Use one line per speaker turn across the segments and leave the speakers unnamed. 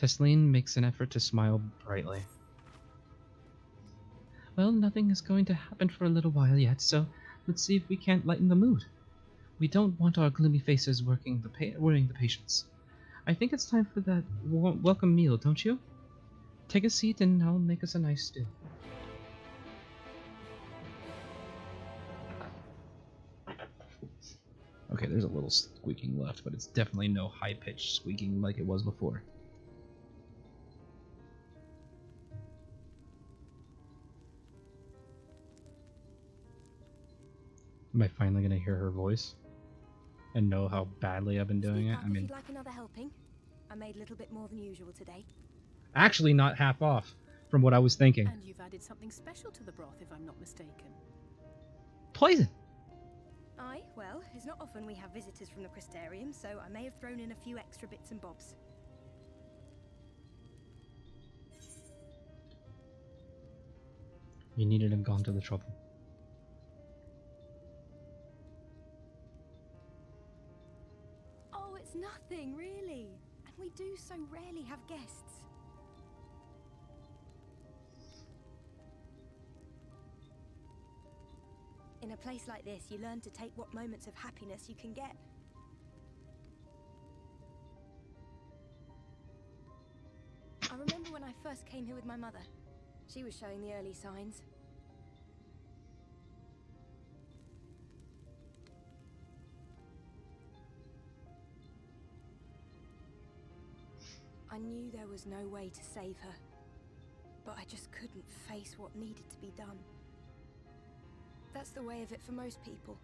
Tesleen makes an effort to smile brightly. Well, nothing is going to happen for a little while yet, so let's see if we can't lighten the mood. We don't want our gloomy faces worrying the patients. I think it's time for that welcome meal, don't you? Take a seat and I'll make us a nice stew. Okay, there's a little squeaking left, but it's definitely no high-pitched squeaking like it was before. Am I finally gonna hear her voice? And know how badly I've been doing it? I mean,
if you'd like another helping. I made a little bit more than usual today.
Actually not half off from what I was thinking.
And you've added something special to the broth, if I'm not mistaken.
Poison!
Aye, well, it's not often we have visitors from the Crystarium, so I may have thrown in a few extra bits and bobs.
You needn't have gone to the trouble.
Oh, it's nothing, really. And we do so rarely have guests. In a place like this, you learn to take what moments of happiness you can get. I remember when I first came here with my mother. She was showing the early signs. I knew there was no way to save her, but I just couldn't face what needed to be done. That's the way of it for most people.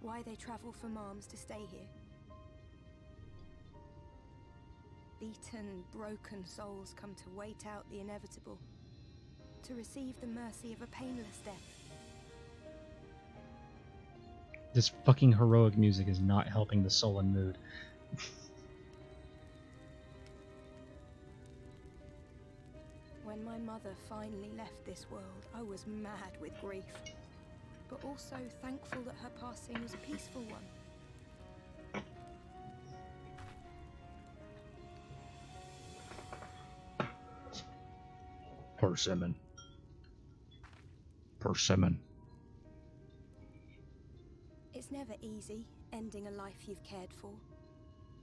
Why they travel from arms to stay here. Beaten, broken souls come to wait out the inevitable, to receive the mercy of a painless death.
This fucking heroic music is not helping the sullen mood.
When my mother finally left this world, I was mad with grief, but also thankful that her passing was a peaceful one.
Persimmon. Persimmon.
It's never easy, ending a life you've cared for,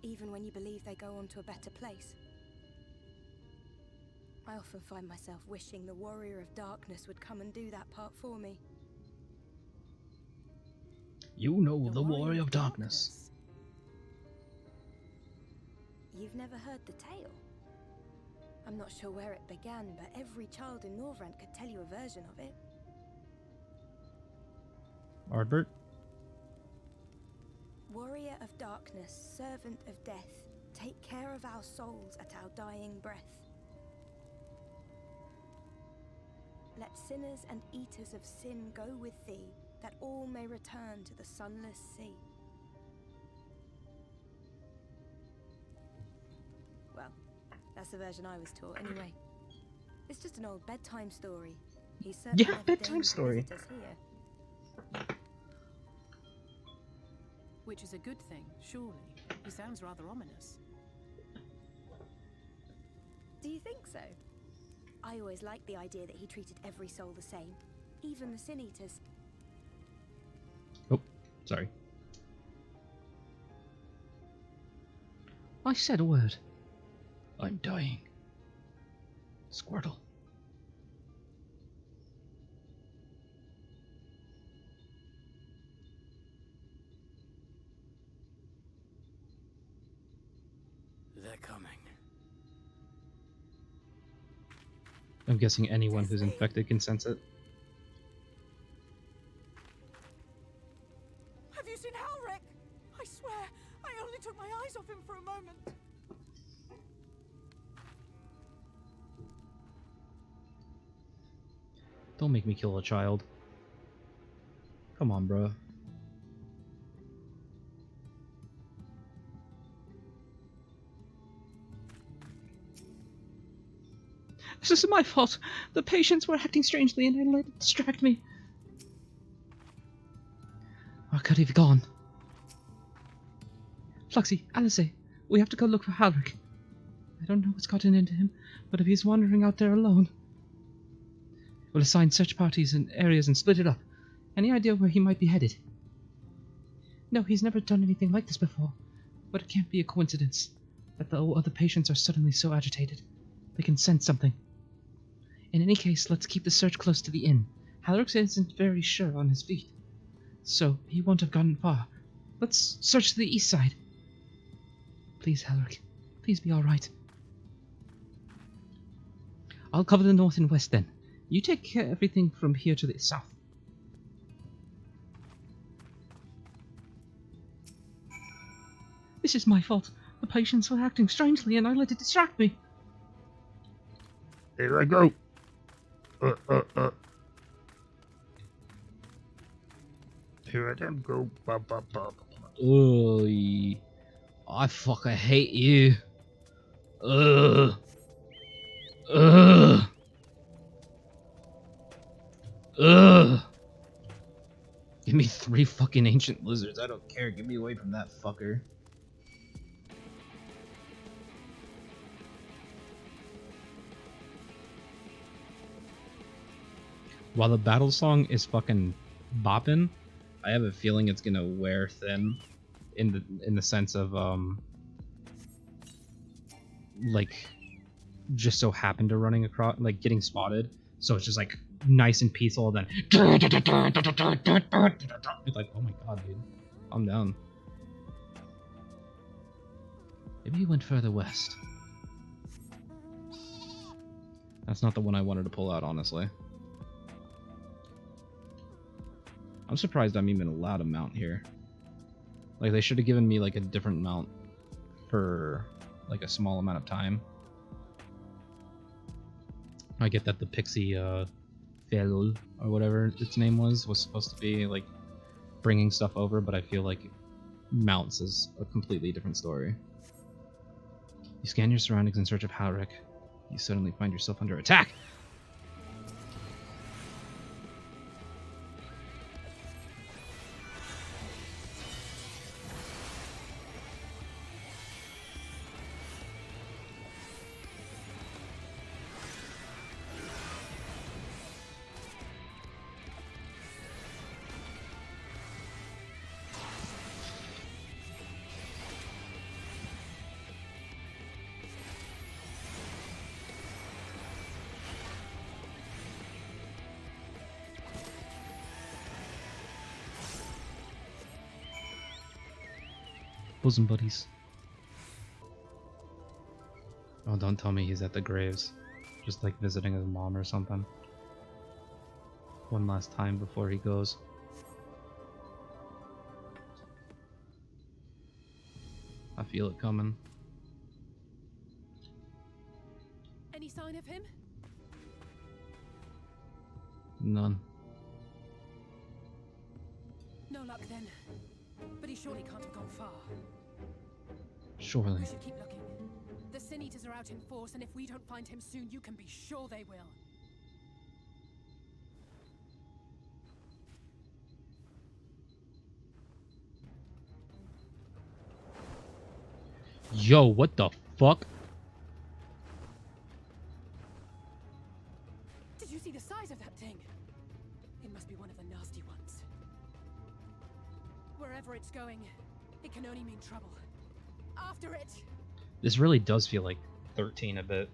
even when you believe they go on to a better place. I often find myself wishing the Warrior of Darkness would come and do that part for me.
You know the Warrior of Darkness.
You've never heard the tale? I'm not sure where it began, but every child in Norvrent could tell you a version of it.
Ardbert?
Warrior of Darkness, servant of death, take care of our souls at our dying breath. Let sinners and eaters of sin go with thee, that all may return to the sunless sea. Well, that's the version I was taught anyway. It's just an old bedtime story. He's certainly never
bedtime story.
visitors here.
Which is a good thing, surely. He sounds rather ominous.
Do you think so? I always liked the idea that he treated every soul the same, even the Sin Eaters.
Oh, sorry. I said a word. I'm dying. Squirtle.
They're coming.
I'm guessing anyone who's infected can sense it.
Have you seen Halric? I swear, I only took my eyes off him for a moment.
Don't make me kill a child. Come on, bro. This isn't my fault. The patients were acting strangely and I let it distract me. Or could he have gone? Fluxy, Alice, we have to go look for Halric. I don't know what's gotten into him, but if he's wandering out there alone, we'll assign search parties in areas and split it up. Any idea where he might be headed? No, he's never done anything like this before, but it can't be a coincidence that the other patients are suddenly so agitated. They can sense something. In any case, let's keep the search close to the inn. Halleck isn't very sure on his feet, so he won't have gotten far. Let's search to the east side. Please, Halleck, please be alright. I'll cover the north and west then. You take care of everything from here to the south. This is my fault. The patients were acting strangely and I let it distract me.
Here I go. Here I am go. Ba, ba, ba, ba.
Oy. I fucking hate you. Ugh. Ugh. Ugh. Give me 3 fucking ancient lizards. I don't care. Get me away from that fucker. While the battle song is fucking bopping, I have a feeling it's gonna wear thin in the sense of like just so happened to running across, like getting spotted, so it's just like nice and peaceful, then it's like, oh my god, dude, I'm down. Maybe he went further west. That's not the one I wanted to pull out, honestly. I'm surprised I'm even allowed a mount here. Like, they should have given me like a different mount for like a small amount of time. I get that the pixie Ferul or whatever its name was supposed to be like bringing stuff over, but I feel like mounts is a completely different story. You scan your surroundings in search of Halric. You suddenly find yourself under attack. Bosom buddies. Oh, don't tell me he's at the graves. Just like visiting his mom or something. One last time before he goes. I feel it coming.
Any sign of him?
None.
No luck then. But he surely can't have gone far.
Surely.
We should keep looking. The Sin Eaters are out in force, and if we don't find him soon, you can be sure they will.
Yo, what the fuck?
Did you see the size of that thing? It must be one of the nasty ones. Wherever it's going, it can only mean trouble. After it!
This really does feel like 13 a bit.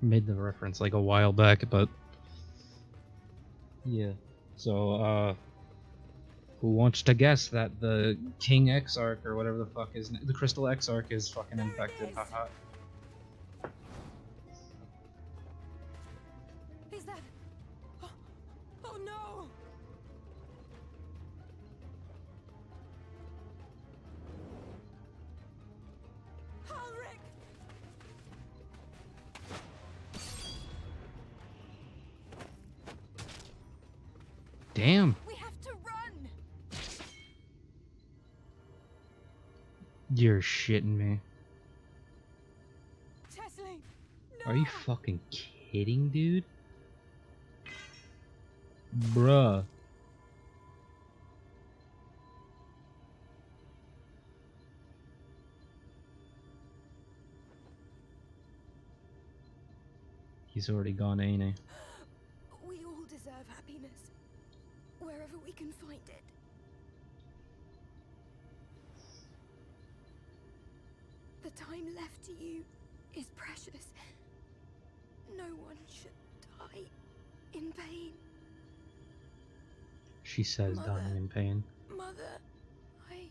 Made the reference like a while back, but yeah. So, who wants to guess that the King Exarch or whatever the fuck is the Crystal Exarch is fucking infected? Haha.
Is that... Oh, oh no! Halric!
Damn.
We have to run!
You're shitting me.
Tessie! No!
Are you fucking kidding, dude? Bruh. He's already gone, ain't he?
We all deserve happiness, wherever we can find it. The time left to you is precious. No one should die in pain.
She says,
Mother.
dying in pain.
Mother, I...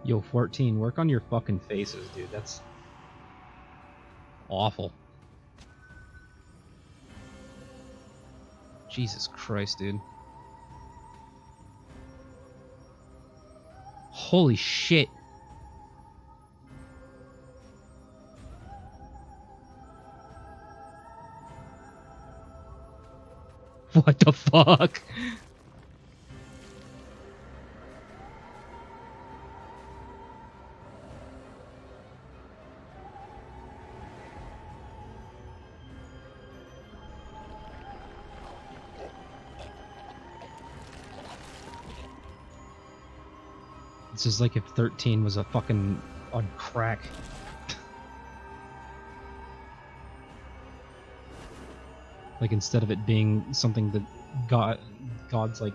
Yo, 14, work on your fucking faces, dude. That's awful. Jesus Christ, dude. Holy shit. What the fuck? This is like if 13 was a fucking on crack. Like instead of it being something that God's like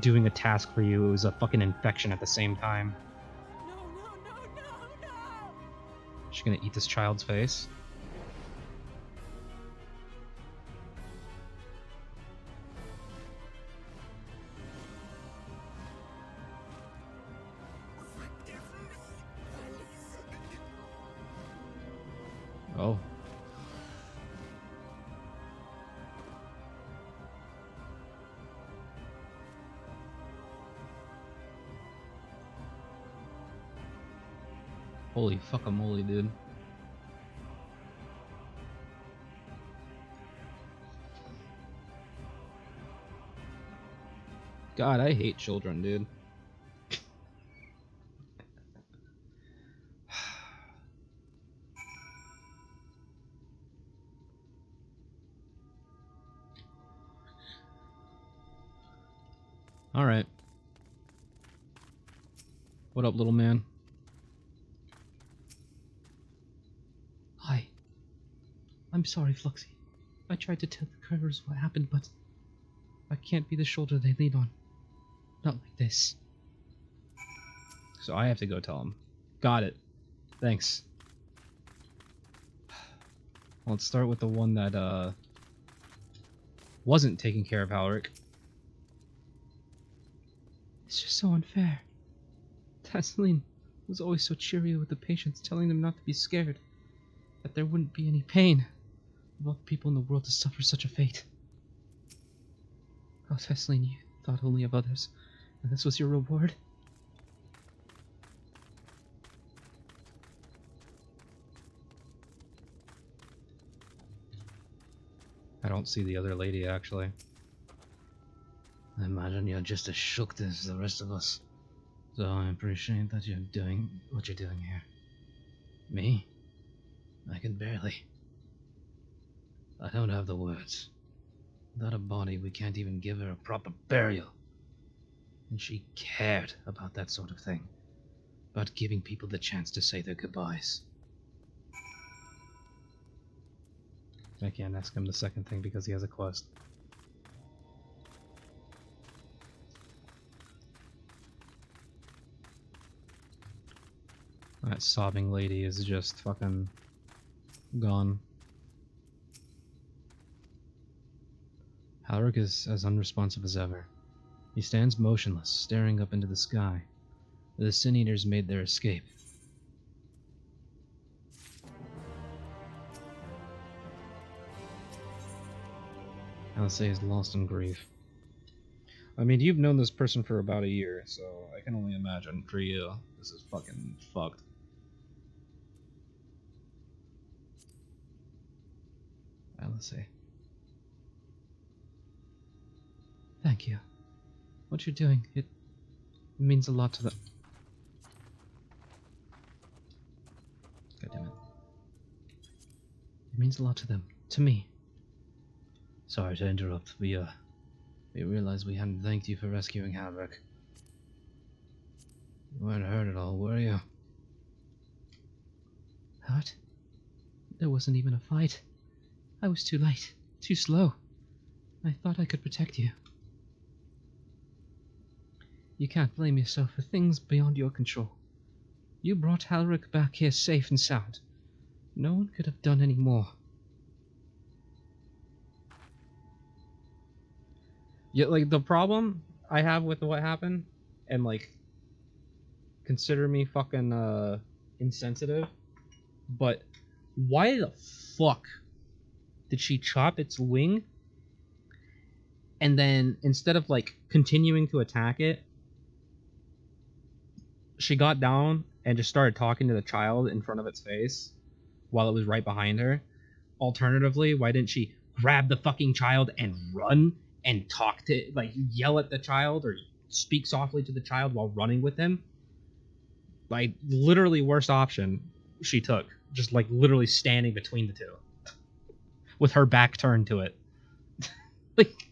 doing a task for you, it was a fucking infection at the same time.
No, no, no, no, no!
She's gonna eat this child's face. Oh. Holy fuckamole, dude. God, I hate children, dude. Alright. What up, little man? Hi. I'm sorry, Fluxy. I tried to tell the Curvers what happened, but I can't be the shoulder they lean on. Not like this. So I have to go tell him. Got it. Thanks. Well, let's start with the one that, wasn't taking care of Alaric. It's just so unfair. Tasseline was always so cheery with the patients, telling them not to be scared, that there wouldn't be any pain of all the people in the world to suffer such a fate. Oh, Tasseline, you thought only of others, and this was your reward? I don't see the other lady, actually. I imagine you're just as shocked as the rest of us. So I appreciate that you're doing what you're doing here. Me? I can barely. I don't have the words. Without a body, we can't even give her a proper burial. And she cared about that sort of thing. About giving people the chance to say their goodbyes. I can't ask him the second thing because he has a quest. That sobbing lady is just fucking gone. Alaric is as unresponsive as ever. He stands motionless, staring up into the sky. The Sin Eaters made their escape. Alice is lost in grief. I mean, you've known this person for about a year, so I can only imagine for you, this is fucking fucked. Alice. Thank you. What you're doing, it means a lot to them. means a lot to them. To me. Sorry to interrupt. We realized we hadn't thanked you for rescuing Halverick. You weren't hurt at all, were you? Hurt? There wasn't even a fight. I was too late. Too slow. I thought I could protect you. You can't blame yourself for things beyond your control. You brought Halverick back here safe and sound. No one could have done any more. Yeah, like, the problem I have with what happened, and, like, consider me fucking, insensitive, but why the fuck did she chop its wing, and then, instead of, like, continuing to attack it, she got down and just started talking to the child in front of its face while it was right behind her? Alternatively, why didn't she grab the fucking child and run and talk to, like, yell at the child or speak softly to the child while running with him? Like, literally worst option she took. Just, like, literally standing between the two. With her back turned to it. Like,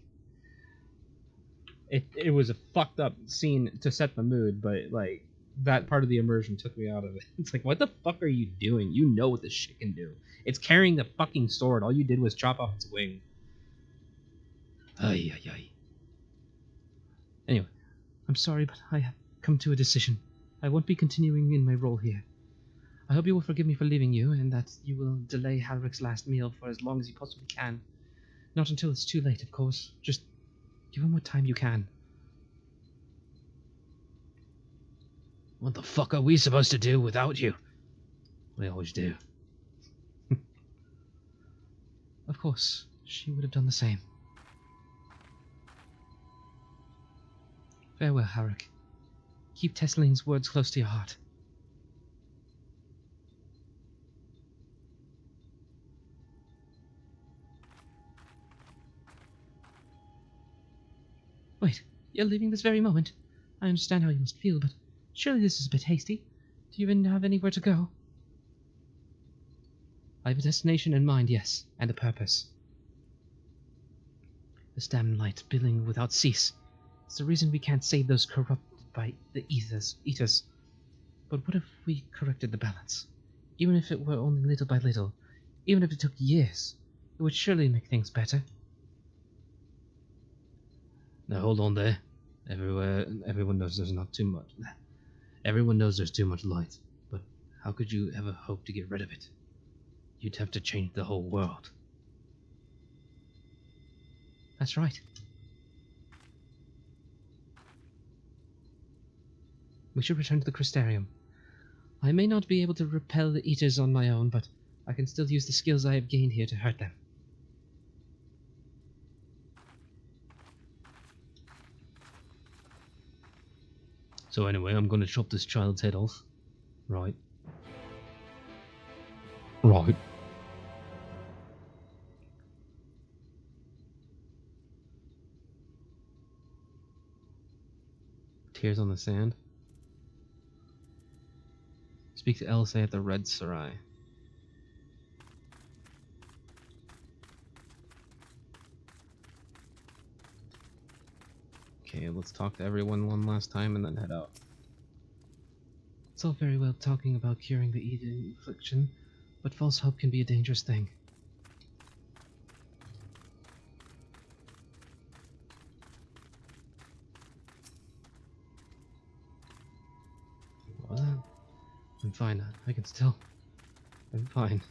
it was a fucked up scene to set the mood, but, like, that part of the immersion took me out of it. It's like, what the fuck are you doing? You know what this shit can do. It's carrying the fucking sword. All you did was chop off its wing. Ay, ay, ay. Anyway, I'm sorry, but I have come to a decision. I won't be continuing in my role here. I hope you will forgive me for leaving you, and that you will delay Halrick's last meal for as long as you possibly can. Not until it's too late, of course. Just give him what time you can. What the fuck are we supposed to do without you? We always do. Of course, she would have done the same. Farewell, Halrick. Keep Tesseline's words close to your heart. Wait, you're leaving this very moment? I understand how you must feel, but surely this is a bit hasty. Do you even have anywhere to go? I have a destination in mind, yes, and a purpose. This damn light billing without cease. It's the reason we can't save those corrupted by the eaters. But what if we corrected the balance? Even if it were only little by little, even if it took years, it would surely make things better. Now hold on there. Everyone knows there's not too much. Everyone knows there's too much light, but how could you ever hope to get rid of it? You'd have to change the whole world. That's right. We should return to the Crystarium. I may not be able to repel the eaters on my own, but I can still use the skills I have gained here to hurt them. So anyway, I'm going to chop this child's head off. Right. Right. Tears on the sand. Speak to Elsa at the Red Sarai. Okay, let's talk to everyone one last time and then head out. It's all very well talking about curing the eating affliction, but false hope can be a dangerous thing. Well, I'm fine. I can still... I'm fine.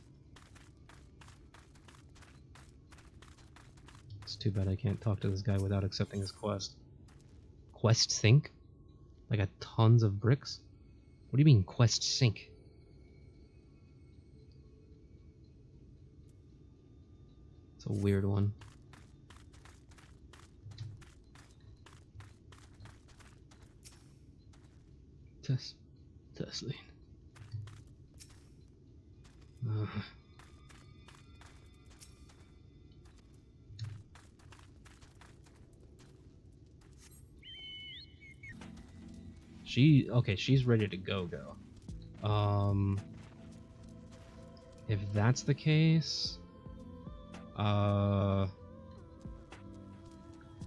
It's too bad I can't talk to this guy without accepting his quest. Quest sink? I got tons of bricks? What do you mean, quest sink? It's a weird one. Tesseline. She's ready to go. If that's the case, I'm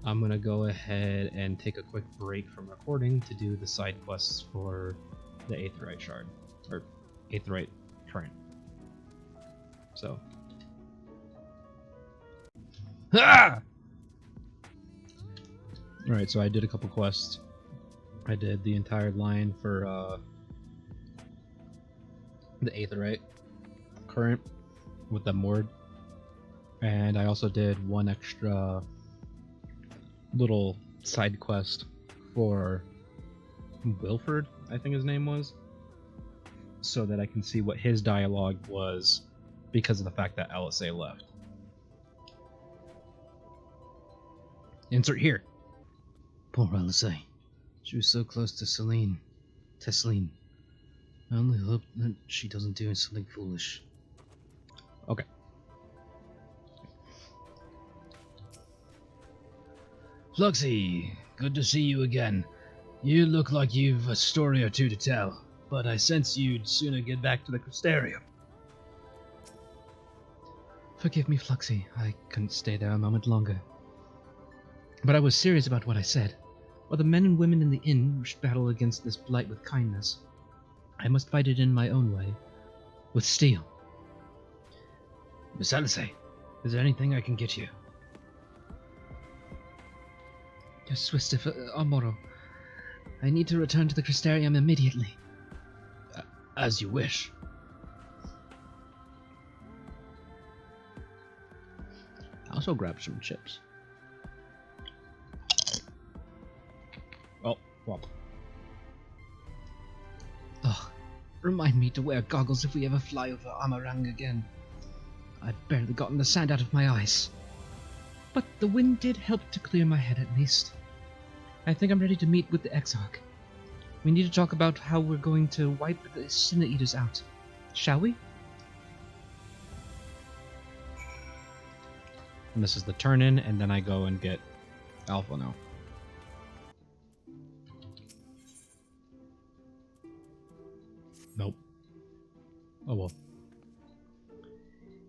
gonna go ahead and take a quick break from recording to do the side quests for the Aetheryte Shard, or Aetheryte Current. So. Ah! Alright, so I did a couple quests. I did the entire line for the Aetheryte Current with the Mord. And I also did one extra little side quest for Wilford, I think his name was, so that I can see what his dialogue was because of the fact that LSA left. Insert here. Poor LSA. She was so close to Tesleen. I only hope that she doesn't do something foolish. Okay. Fluxy, good to see you again. You look like you've a story or two to tell, but I sense you'd sooner get back to the Crystarium. Forgive me, Fluxy. I couldn't stay there a moment longer. But I was serious about what I said. While the men and women in the inn should battle against this blight with kindness, I must fight it in my own way, with steel. Miss Alice, is there anything I can get you? Your Swiss Amoro. I need to return to the Crystarium immediately. As you wish. I also grabbed some chips. Oh, well. Ugh. Remind me to wear goggles if we ever fly over Amarang again. I've barely gotten the sand out of my eyes. But the wind did help to clear my head at least. I think I'm ready to meet with the Exarch. We need to talk about how we're going to wipe the Sinner Eaters out. Shall we? And this is the turn-in, and then I go and get Alpha now. Nope. Oh well.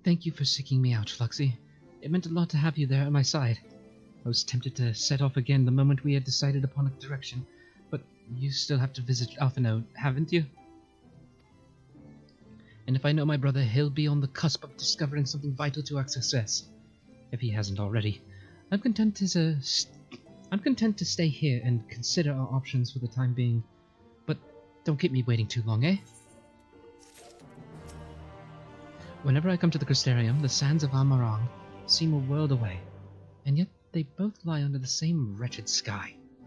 Thank you for seeking me out, Fluxy. It meant a lot to have you there at my side. I was tempted to set off again the moment we had decided upon a direction, but you still have to visit Alphino, haven't you? And if I know my brother, he'll be on the cusp of discovering something vital to our success, if he hasn't already. I'm content to stay here and consider our options for the time being, but don't keep me waiting too long, eh? Whenever I come to the Crystarium, the sands of Amarang seem a world away, and yet they both lie under the same wretched sky.